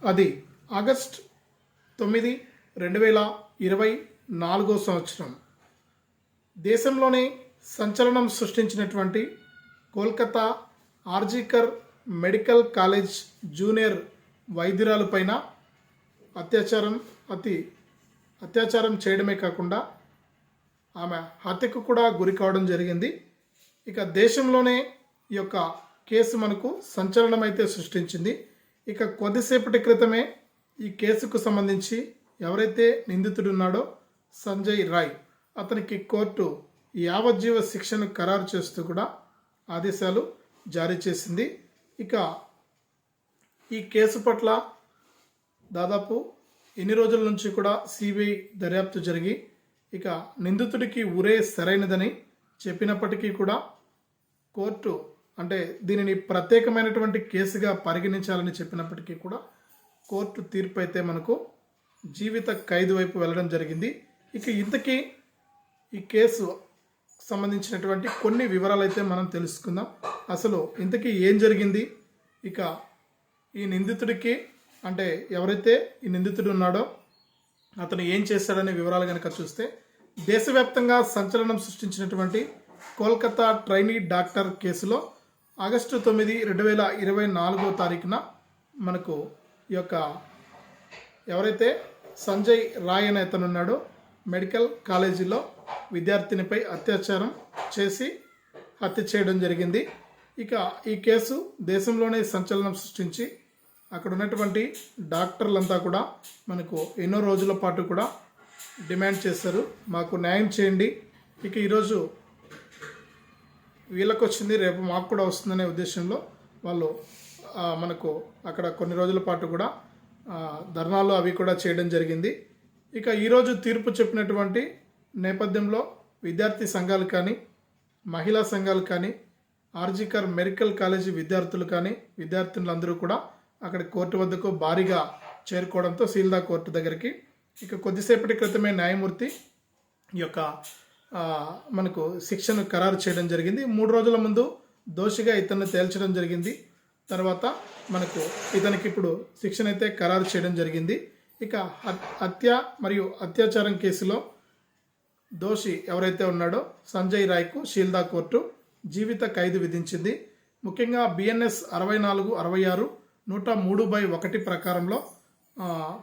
అది ఆగస్ట్ 9, 2024 సంవత్సరం దేశంలోనే సంచలనం సృష్టించినటువంటి Kolkata RG Kar medical college junior వైద్యురాలపైన అత్యాచారం చేయడమే కాకుండా ఆమె హత్యకు కూడా గురి కావడం జరిగింది. ఇక దేశంలోనే ఈ యొక్క కేసు మనకు సంచలనం అయితే సృష్టించింది. ఇక కొద్దిసేపటి క్రితమే ఈ కేసుకు సంబంధించి ఎవరైతే నిందితుడున్నాడో సంజయ్ రాయ్ అతనికి కోర్టు యావజ్జీవ శిక్షను ఖరారు చేస్తూ కూడా ఆదేశాలు జారీ చేసింది. ఇక ఈ కేసు పట్ల దాదాపు ఎన్ని రోజుల నుంచి కూడా సిబిఐ దర్యాప్తు జరిగి ఇక నిందితుడికి ఉరే సరైనదని చెప్పినప్పటికీ కూడా కోర్టు అంటే దీనిని ప్రత్యేకమైనటువంటి కేసుగా పరిగణించాలని చెప్పినప్పటికీ కూడా కోర్టు తీర్పు అయితే మనకు జీవిత ఖైదు వైపు వెళ్ళడం జరిగింది. ఇక ఇంతకీ ఈ కేసు సంబంధించినటువంటి కొన్ని వివరాలు అయితే మనం తెలుసుకుందాం. అసలు ఇంతకీ ఏం జరిగింది, ఇక ఈ నిందితుడికి అంటే ఎవరైతే ఈ నిందితుడు ఉన్నాడో అతను ఏం చేశాడనే వివరాలు కనుక చూస్తే, దేశవ్యాప్తంగా సంచలనం సృష్టించినటువంటి కోల్కతా ట్రైనీ డాక్టర్ కేసులో ఆగస్టు 9, 2024 మనకు ఈ యొక్క ఎవరైతే సంజయ్ రాయ్ అనే అతను ఉన్నాడో మెడికల్ కాలేజీలో విద్యార్థినిపై అత్యాచారం చేసి హత్య చేయడం జరిగింది. ఇక ఈ కేసు దేశంలోనే సంచలనం సృష్టించి అక్కడ ఉన్నటువంటి డాక్టర్లంతా కూడా మనకు ఎన్నో రోజుల పాటు కూడా డిమాండ్ చేశారు, మాకు న్యాయం చేయండి. ఇక ఈరోజు వీళ్ళకు వచ్చింది, రేపు మాకు కూడా వస్తుందనే ఉద్దేశంలో వాళ్ళు మనకు అక్కడ కొన్ని రోజుల పాటు కూడా ధర్నాలు అవి కూడా చేయడం జరిగింది. ఇక ఈరోజు తీర్పు చెప్పినటువంటి నేపథ్యంలో విద్యార్థి సంఘాలు కానీ మహిళా సంఘాలు కానీ ఆర్జికర్ మెడికల్ కాలేజీ విద్యార్థులు కానీ విద్యార్థినులందరూ కూడా అక్కడ కోర్టు వద్దకు భారీగా చేరుకోవడంతో సీల్దా కోర్టు దగ్గరికి ఇక కొద్దిసేపటి క్రితమే న్యాయమూర్తి ఈ యొక్క మనకు శిక్షను ఖరారు చేయడం జరిగింది. 3 రోజుల ముందు దోషిగా ఇతన్ని తేల్చడం జరిగింది. తర్వాత మనకు ఇతనికి ఇప్పుడు శిక్షణ అయితే ఖరారు చేయడం జరిగింది. ఇక హత్య మరియు అత్యాచారం కేసులో దోషి ఎవరైతే ఉన్నాడో సంజయ్ రాయ్కు షీల్దా కోర్టు జీవిత ఖైదు విధించింది. ముఖ్యంగా బిఎన్ఎస్ 64, 66, 103/1 ప్రకారంలో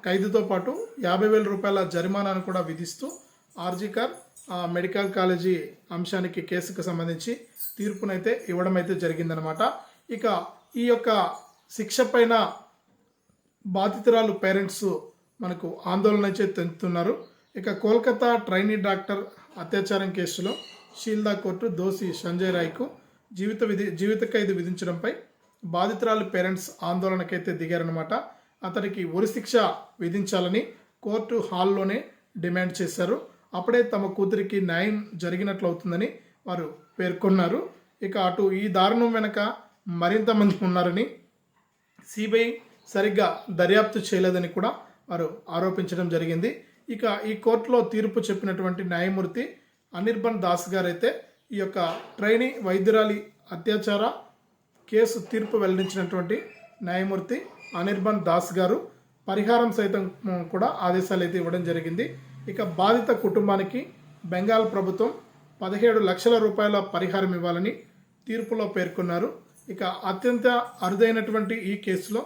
ఖైదుతో పాటు 50,000 రూపాయల జరిమానాను కూడా విధిస్తూ ఆర్జికర్ మెడికల్ కాలేజీ అంశానికి కేసుకు సంబంధించి తీర్పునైతే ఇవ్వడం అయితే జరిగిందనమాట. ఇక ఈ యొక్క శిక్ష పైన బాధితురాలు పేరెంట్స్ మనకు ఆందోళన అయితే చెందుతున్నారు. ఇక కోల్కతా ట్రైనీ డాక్టర్ అత్యాచారం కేసులో షీల్దా కోర్టు దోషి సంజయ్ రాయ్కు జీవిత ఖైదు విధించడంపై బాధితురాలు పేరెంట్స్ ఆందోళనకైతే దిగారనమాట. అతనికి ఉరిశిక్ష విధించాలని కోర్టు హాల్లోనే డిమాండ్ చేశారు. అప్పుడే తమ కూతురికి న్యాయం జరిగినట్లు అవుతుందని వారు పేర్కొన్నారు. ఇక అటు ఈ దారుణం వెనక మరింత మంది ఉన్నారని సిబిఐ సరిగ్గా దర్యాప్తు చేయలేదని కూడా వారు ఆరోపించడం జరిగింది. ఇక ఈ కోర్టులో తీర్పు చెప్పినటువంటి న్యాయమూర్తి అనిర్బన్ దాస్ గారైతే ఈ యొక్క ట్రైనీ వైద్యురాలి అత్యాచార కేసు తీర్పు వెల్లడించినటువంటి న్యాయమూర్తి అనిర్బన్ దాస్ గారు పరిహారం సైతం కూడా ఆదేశాలు అయితే ఇవ్వడం జరిగింది. ఇక బాధిత కుటుంబానికి బెంగాల్ ప్రభుత్వం 17 లక్షల రూపాయల పరిహారం ఇవ్వాలని తీర్పులో పేర్కొన్నారు. ఇక అత్యంత అరుదైనటువంటి ఈ కేసులో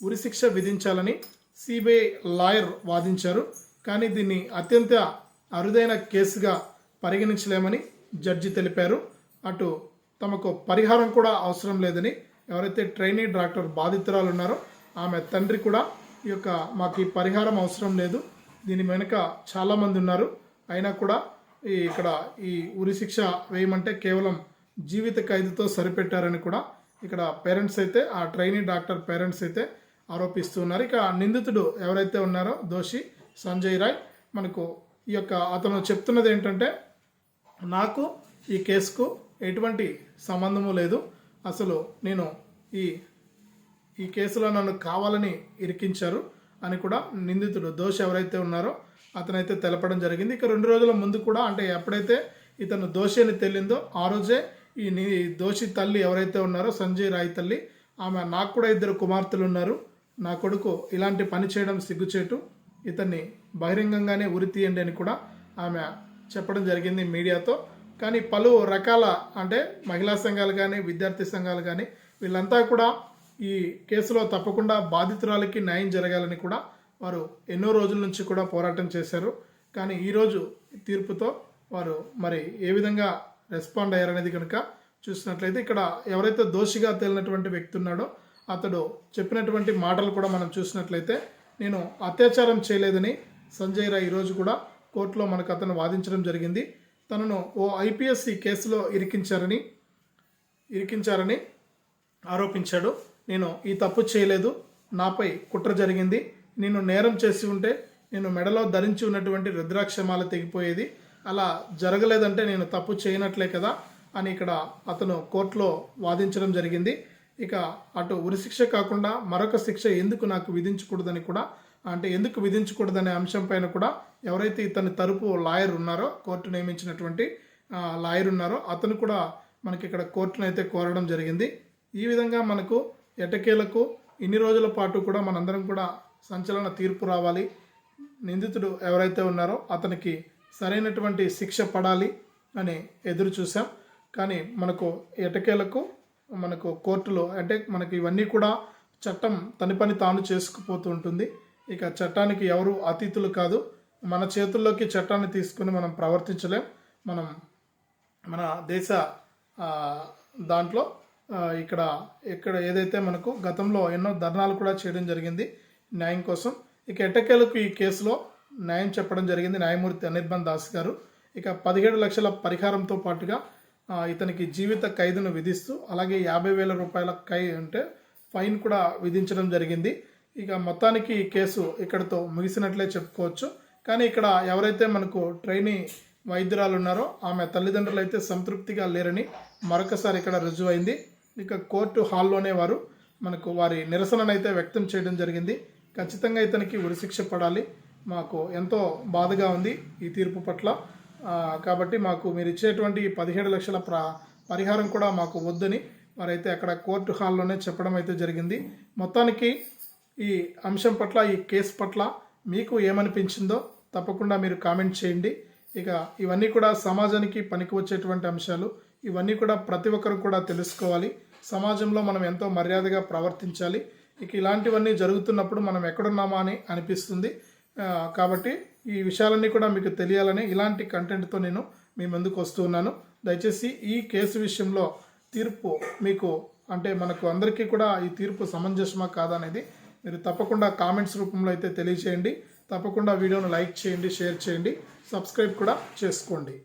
ఉరిశిక్ష విధించాలని సిబిఐ లాయర్ వాదించారు. కానీ దీన్ని అత్యంత అరుదైన కేసుగా పరిగణించలేమని జడ్జి తెలిపారు. అటు తమకు పరిహారం కూడా అవసరం లేదని ఎవరైతే ట్రైనీ డాక్టర్ బాధితురాలు ఉన్నారో ఆమె తండ్రి కూడా ఈ యొక్క మాకు ఈ పరిహారం అవసరం లేదు, దీని వెనుక చాలామంది ఉన్నారు, అయినా కూడా ఇక్కడ ఈ ఉరిశిక్ష వేయమంటే కేవలం జీవిత ఖైదుతో సరిపెట్టారని కూడా ఇక్కడ పేరెంట్స్ అయితే ఆ ట్రైనీ డాక్టర్ పేరెంట్స్ అయితే ఆరోపిస్తున్నారు. ఇక నిందితుడు ఎవరైతే ఉన్నారో దోషి సంజయ్ రాయ్ మనకు ఈ యొక్క అతను చెప్తున్నది ఏంటంటే, నాకు ఈ కేసుకు ఎటువంటి సంబంధము లేదు, అసలు నేను ఈ కేసులో నన్ను కావాలని ఇరికించారు అని కూడా నిందితుడు దోషి ఎవరైతే ఉన్నారో అతనైతే తెలపడం జరిగింది. ఇక 2 రోజుల ముందు కూడా అంటే ఎప్పుడైతే ఇతను దోషి అని తేలిందో ఆ రోజే ఈ దోషి తల్లి ఎవరైతే ఉన్నారో సంజయ్ రాయ్ తల్లి ఆమె, నాకు కూడా 2 కుమార్తెలు ఉన్నారు, నా కొడుకు ఇలాంటి పని చేయడం సిగ్గుచేటు, ఇతన్ని బహిరంగంగానే ఉరి తీయండి అని కూడా ఆమె చెప్పడం జరిగింది మీడియాతో. కానీ పలు రకాల అంటే మహిళా సంఘాలు కానీ విద్యార్థి సంఘాలు కానీ వీళ్ళంతా కూడా ఈ కేసులో తప్పకుండా బాధితురాలికి న్యాయం జరగాలని కూడా వారు ఎన్నో రోజుల నుంచి కూడా పోరాటం చేశారు. కానీ ఈరోజు తీర్పుతో వారు మరి ఏ విధంగా రెస్పాండ్ అయ్యారనేది కనుక చూసినట్లయితే ఇక్కడ ఎవరైతే దోషిగా తేలినటువంటి వ్యక్తి ఉన్నాడో అతడు చెప్పినటువంటి మాటలు కూడా మనం చూసినట్లయితే, నేను అత్యాచారం చేయలేదని సంజయ్ రాయ్ ఈరోజు కూడా కోర్టులో మనకు అతను వాదించడం జరిగింది. తనను ఓ ఐపీఎస్ ఈ కేసులో ఇరికించారని ఆరోపించాడు. నేను ఈ తప్పు చేయలేదు, నాపై కుట్ర జరిగింది, నేను నేరం చేసి ఉంటే నేను మెడలో ధరించి ఉన్నటువంటి రుద్రాక్షమాల తెగిపోయేది, అలా జరగలేదంటే నేను తప్పు చేయనట్లే కదా అని ఇక్కడ అతను కోర్టులో వాదించడం జరిగింది. ఇక అటు ఉరిశిక్ష కాకుండా మరొక శిక్ష ఎందుకు నాకు విధించకూడదని కూడా, అంటే ఎందుకు విధించకూడదనే అంశం పైన కూడా ఎవరైతే ఇతని తరపు లాయర్ ఉన్నారో, కోర్టు నియమించినటువంటి లాయర్ ఉన్నారో అతను కూడా మనకి ఇక్కడ కోర్టును అయితే కోరడం జరిగింది. ఈ విధంగా మనకు ఎటకేలకు ఇన్ని రోజుల పాటు కూడా మనందరం కూడా సంచలన తీర్పు రావాలి, నిందితుడు ఎవరైతే ఉన్నారో అతనికి సరైనటువంటి శిక్ష పడాలి అని ఎదురు చూసాం. కానీ మనకు ఎటకేలకు మనకు కోర్టులో అంటే మనకి ఇవన్నీ కూడా చట్టం తన పని తాను చేసుకుపోతూ ఉంటుంది. ఇక చట్టానికి ఎవరు అతీతులు కాదు. మన చేతుల్లోకి చట్టాన్ని తీసుకుని మనం ప్రవర్తించలేం. మనం మన దేశ దాంట్లో ఇక్కడ ఏదైతే మనకు గతంలో ఎన్నో ధర్నాలు కూడా చేయడం జరిగింది న్యాయం కోసం. ఇక ఎట్టకేలకు ఈ కేసులో న్యాయం చెప్పడం జరిగింది న్యాయమూర్తి అనిర్బన్ దాస్ గారు. ఇక 17 లక్షల పరిహారంతో పాటుగా ఇతనికి జీవిత ఖైదును విధిస్తూ అలాగే 50,000 రూపాయల ఫైన్ కూడా విధించడం జరిగింది. ఇక మొత్తానికి ఈ కేసు ఇక్కడితో ముగిసినట్లే చెప్పుకోవచ్చు. కానీ ఇక్కడ ఎవరైతే మనకు ట్రైనీ వైద్యురాలు ఉన్నారో ఆమె తల్లిదండ్రులు అయితే సంతృప్తిగా లేరని మరొకసారి ఇక్కడ రుజువైంది. ఇక కోర్టు హాల్లోనే వారు మనకు వారి నిరసనను అయితే వ్యక్తం చేయడం జరిగింది. ఖచ్చితంగా ఇతనికి ఉరిశిక్ష పడాలి, మాకు ఎంతో బాధగా ఉంది ఈ తీర్పు పట్ల, కాబట్టి మాకు మీరు ఇచ్చేటువంటి 17 లక్షల పరిహారం కూడా మాకు వద్దని వారైతే అక్కడ కోర్టు హాల్లోనే చెప్పడం అయితే జరిగింది. మొత్తానికి ఈ అంశం పట్ల, ఈ కేసు పట్ల మీకు ఏమనిపించిందో తప్పకుండా మీరు కామెంట్ చేయండి. ఇక ఇవన్నీ కూడా సమాజానికి పనికి వచ్చేటువంటి అంశాలు, ఇవన్నీ కూడా ప్రతి ఒక్కరు కూడా తెలుసుకోవాలి. సమాజంలో మనం ఎంతో మర్యాదగా ప్రవర్తించాలి. ఇక ఇలాంటివన్నీ జరుగుతున్నప్పుడు మనం ఎక్కడున్నామా అని అనిపిస్తుంది. కాబట్టి ఈ విషయాలన్నీ కూడా మీకు తెలియాలని ఇలాంటి కంటెంట్తో నేను మీ ముందుకు వస్తూ ఉన్నాను. దయచేసి ఈ కేసు విషయంలో తీర్పు మీకు అంటే మనకు అందరికీ కూడా ఈ తీర్పు సమంజసమా కాదా అనేది మీరు తప్పకుండా కామెంట్స్ రూపంలో అయితే తెలియచేయండి. తప్పకుండా వీడియోను లైక్ చేయండి, షేర్ చేయండి, సబ్స్క్రైబ్ కూడా చేసుకోండి.